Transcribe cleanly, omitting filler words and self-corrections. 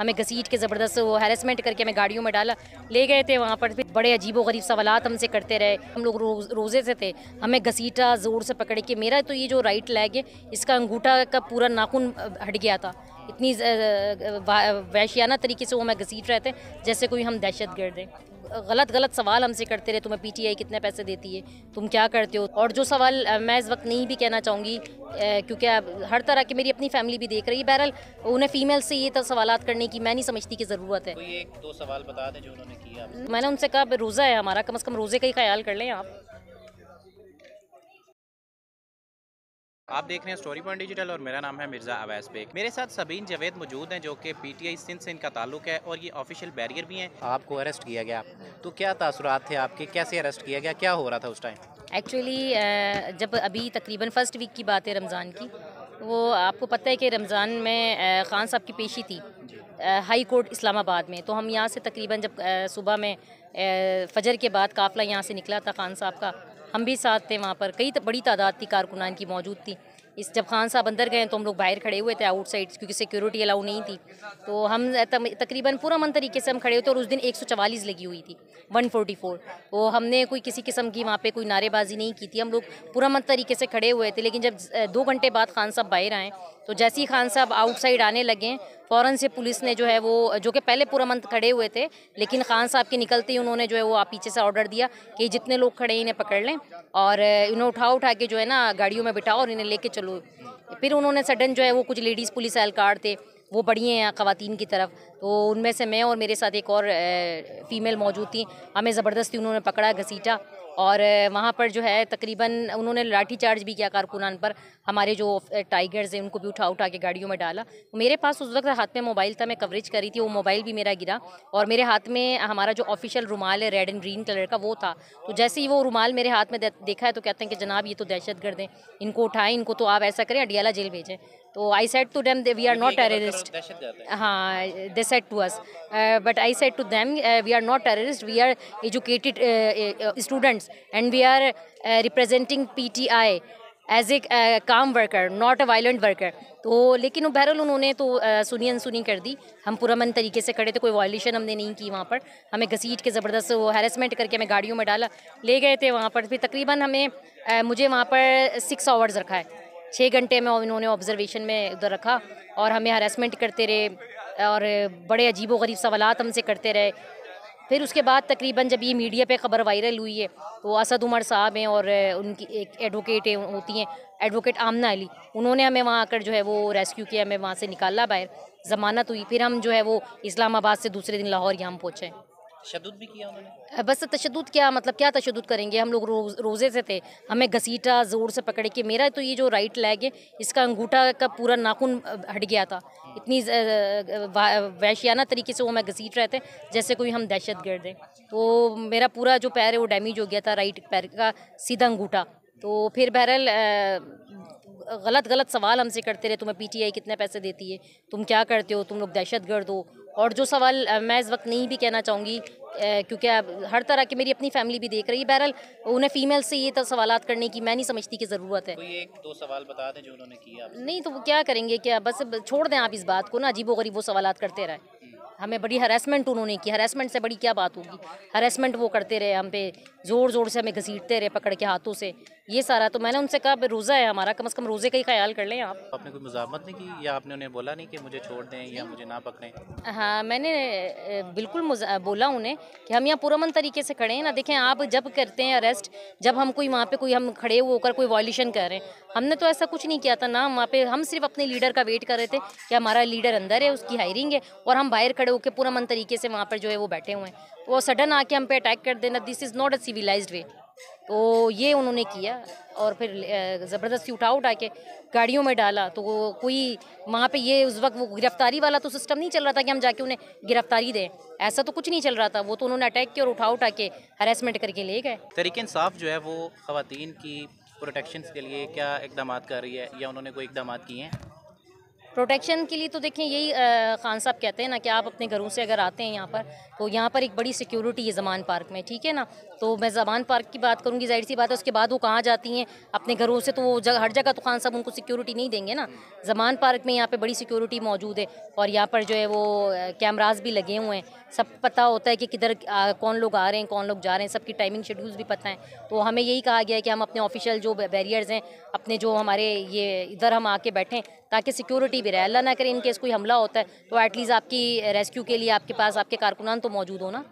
हमें घसीट के ज़बरदस्त वो हैरेसमेंट करके हमें गाड़ियों में डाला, ले गए थे वहाँ पर। फिर बड़े अजीब व गरीब सवालात हमसे करते रहे। हम लोग रोज़े से थे, हमें घसीटा ज़ोर से पकड़ के। मेरा तो ये जो राइट लेग है, इसका अंगूठा का पूरा नाखून हट गया था। इतनी वहशियाना तरीके से वो हमें घसीट रहे थे जैसे कोई हम दहशत गर्द हैं। गलत सवाल हमसे करते रहे, तुम्हें पीटीआई कितने पैसे देती है, तुम क्या करते हो। और जो सवाल मैं इस वक्त नहीं भी कहना चाहूँगी, क्योंकि हर तरह की मेरी अपनी फैमिली भी देख रही है। बहरहाल उन्हें फ़ीमेल से ये सवालात करने की मैं नहीं समझती कि ज़रूरत है। कोई एक दो सवाल बता दें जो उन्होंने किया। मैंने उनसे कहा रोज़ा है हमारा, कम से कम रोज़े का ही ख्याल कर लें आप। आप देख रहे हैं स्टोरी पॉइंट डिजिटल और मेरा नाम है मिर्ज़ा अवैस बेग। मेरे साथ सबीन जवेद मौजूद हैं जो कि पीटीआई सिंध से इनका ताल्लुक है और ये ऑफिशियल बैरियर भी हैं। आपको अरेस्ट किया गया, तो क्या तासुरात थे आपके, कैसे अरेस्ट किया गया, क्या हो रहा था उस टाइम? एक्चुअली जब अभी तकरीबन फ़र्स्ट वीक की बात है रमज़ान की, वो आपको पता है कि रमज़ान में ख़ान साहब की पेशी थी हाई कोर्ट इस्लामाबाद में। तो हम यहाँ से तकरीबन जब सुबह में फ़जर के बाद काफ़िला यहाँ से निकला था ख़ान साहब का, हम भी साथ थे वहाँ पर। कई बड़ी तादाद थी कारकुनान की मौजूद थी। जब ख़ान साहब अंदर गए तो हम लोग बाहर खड़े हुए थे आउटसाइड, क्योंकि सिक्योरिटी अलाउ नहीं थी। तो हम तकरीबन पुरअमन तरीके से हम खड़े हुए थे। और उस दिन 144 लगी हुई थी, 144। तो हमने कोई किसी किस्म की वहाँ पे कोई नारेबाजी नहीं की थी, हम लोग पुरअमन तरीके से खड़े हुए थे। लेकिन जब 2 घंटे बाद ख़ान साहब बाहर आए, तो जैसे ही ख़ान साहब आउटसाइड आने लगे, फ़ौरन से पुलिस ने जो है वो, जो कि पहले पुरअमन खड़े हुए थे, लेकिन ख़ान साहब के निकलते ही उन्होंने जो है वो पीछे से ऑर्डर दिया कि जितने लोग खड़े हैं इन्हें पकड़ लें और इन्हें उठा के जो है ना गाड़ियों में बिठाओ और इन्हें लेके चलो। फिर उन्होंने सडन जो है वो, कुछ लेडीज़ पुलिस एहलकार थे वो बढ़ी हैं ख़वातीन की तरफ, तो उनमें से मैं और मेरे साथ एक और फ़ीमेल मौजूद थी। हमें ज़बरदस्ती उन्होंने पकड़ा, घसीटा और वहाँ पर जो है तकरीबन उन्होंने लाठी चार्ज भी किया कारकुनान पर। हमारे जो टाइगर्स हैं उनको भी उठा के गाड़ियों में डाला। मेरे पास उस वक्त हाथ में मोबाइल था, मैं कवरेज कर रही थी, वो मोबाइल भी मेरा गिरा और मेरे हाथ में हमारा जो ऑफिशियल रुमाल है रेड एंड ग्रीन कलर का वो था। तो जैसे ही वो रुमाल मेरे हाथ में देखा है तो कहते हैं कि जनाब ये तो दहशत गर्द हैं, इनको उठाएं, इनको तो आप ऐसा करें अडियाला जेल भेजें। तो I said to them we are not terrorist. हाँ, they said to us, but I said to them we are not terrorist, we are educated students and we are representing PTI as a calm worker, not a violent worker. तो लेकिन बहरहाल उन्होंने तो सुनी अनसुनी कर दी। हम पुरअमन तरीके से खड़े थे, कोई वायलेशन हमने नहीं की वहाँ पर। हमें घसीट के ज़बरदस्त वो हैरेसमेंट करके हमें गाड़ियों में डाला, ले गए थे वहाँ पर। फिर तकरीबन हमें मुझे वहाँ पर 6 आवर्स रखा है, 6 घंटे में उन्होंने ऑब्जर्वेशन में उधर रखा और हमें हरासमेंट करते रहे और बड़े अजीब व गरीब सवालात हमसे करते रहे। फिर उसके बाद तकरीबन जब ये मीडिया पे ख़बर वायरल हुई है, तो असद उमर साहब हैं और उनकी एक एडवोकेट होती हैं, एडवोकेट आमना अली, उन्होंने हमें वहाँ आकर जो है वो रेस्क्यू किया, हमें वहाँ से निकाला बाहर, ज़मानत हुई। फिर हम जो है वो इस्लामाबाद से दूसरे दिन लाहौर यहाँ पहुँचे। तशद्दुद भी किया उन्होंने? बस तशद्दुद क्या, मतलब क्या तशद्दुद करेंगे। हम लोग रोज़े से थे, हमें घसीटा ज़ोर से पकड़ के। मेरा तो ये जो राइट लेग है, इसका अंगूठा का पूरा नाखून हट गया था। इतनी वहशियाना तरीके से वो हमें घसीट रहे थे जैसे कोई हम दहशत गर्द हैं। तो मेरा पूरा जो पैर है वो डैमेज हो गया था, राइट पैर का सीधा अंगूठा। तो फिर बहरहाल गलत सवाल हमसे करते रहे, तुम्हें पीटीआई कितने पैसे देती है, तुम क्या करते हो, तुम लोग दहशत गर्द हो। और जो सवाल मैं इस वक्त नहीं भी कहना चाहूँगी, क्योंकि हर तरह की मेरी अपनी फैमिली भी देख रही है। बहरहाल उन्हें फ़ीमेल से ये सवालात करने की मैं नहीं समझती कि ज़रूरत है। कोई एक दो सवाल बता दें जो उन्होंने किया। नहीं तो वो क्या करेंगे, क्या बस छोड़ दें आप इस बात को ना, अजीबो गरीब वो सवालात करते रहे। हमें बड़ी हरासमेंट उन्होंने की, हरासमेंट से बड़ी क्या बात होगी। हरासमेंट वो करते रहे, हम पे ज़ोर से हमें घसीटते रहे पकड़ के हाथों से, ये सारा। तो मैंने उनसे कहा रोज़ा है हमारा, कम से कम रोज़े का ही ख्याल कर लें आप। आपने कोई मुज़ाहमत नहीं की या आपने उन्हें बोला नहीं कि मुझे छोड़ दें या मुझे ना पकड़ें? हाँ, मैंने बिल्कुल बोला उन्हें कि हम यहाँ पुरअमन तरीके से खड़े हैं ना। देखें, आप जब करते हैं अरेस्ट, जब हम कोई वहाँ पे कोई हम खड़े होकर कोई वॉल्यूशन कर रहे हैं, हमने तो ऐसा कुछ नहीं किया था ना। वहाँ पे हम सिर्फ अपने लीडर का वेट कर रहे थे कि हमारा लीडर अंदर है, उसकी हायरिंग है, और हम बाहर खड़े होकर पुरअमन तरीके से वहाँ पर जो है वो बैठे हुए हैं। तो वो सडन आके हम पे अटैक कर देना, this is not a civilised way. तो ये उन्होंने किया और फिर ज़बरदस्ती उठा के गाड़ियों में डाला। तो वो कोई वहाँ पे ये उस वक्त वो गिरफ्तारी वाला तो सिस्टम नहीं चल रहा था कि हम जाके उन्हें गिरफ्तारी दें, ऐसा तो कुछ नहीं चल रहा था। वो तो उन्होंने अटैक किया और उठा के हरासमेंट करके ले गए। तहरीक इंसाफ जो है वो ख़वातीन की प्रोटेक्शन के लिए क्या इकदाम कर रही है या उन्होंने कोई इकदाम किए हैं? प्रोटेक्शन के लिए तो देखें यही खान साहब कहते हैं ना कि आप अपने घरों से अगर आते हैं यहाँ पर तो यहाँ पर एक बड़ी सिक्योरिटी है ज़मान पार्क में, ठीक है ना। तो मैं ज़मान पार्क की बात करूँगी, ज़ाहिर सी बात है उसके बाद वो कहाँ जाती हैं अपने घरों से, तो वो हर जगह तो खान साहब उनको सिक्योरिटी नहीं देंगे ना। ज़मान पार्क में यहाँ पे बड़ी सिक्योरिटी मौजूद है और यहाँ पर जो है वो कैमराज भी लगे हुए हैं, सब पता होता है कि किधर कौन लोग आ रहे हैं कौन लोग जा रहे हैं, सबकी टाइमिंग शेड्यूल्स भी पता है। तो हमें यही कहा गया है कि हम अपने ऑफिशियल जो बैरियर्स हैं अपने जो हमारे ये इधर हम आके बैठें ताकि सिक्योरिटी भी रहे, अल्लाह ना करे इन केस कोई हमला होता है तो एटलीस्ट आपकी रेस्क्यू के लिए आपके पास आपके कारकुनान तो मौजूद हो ना।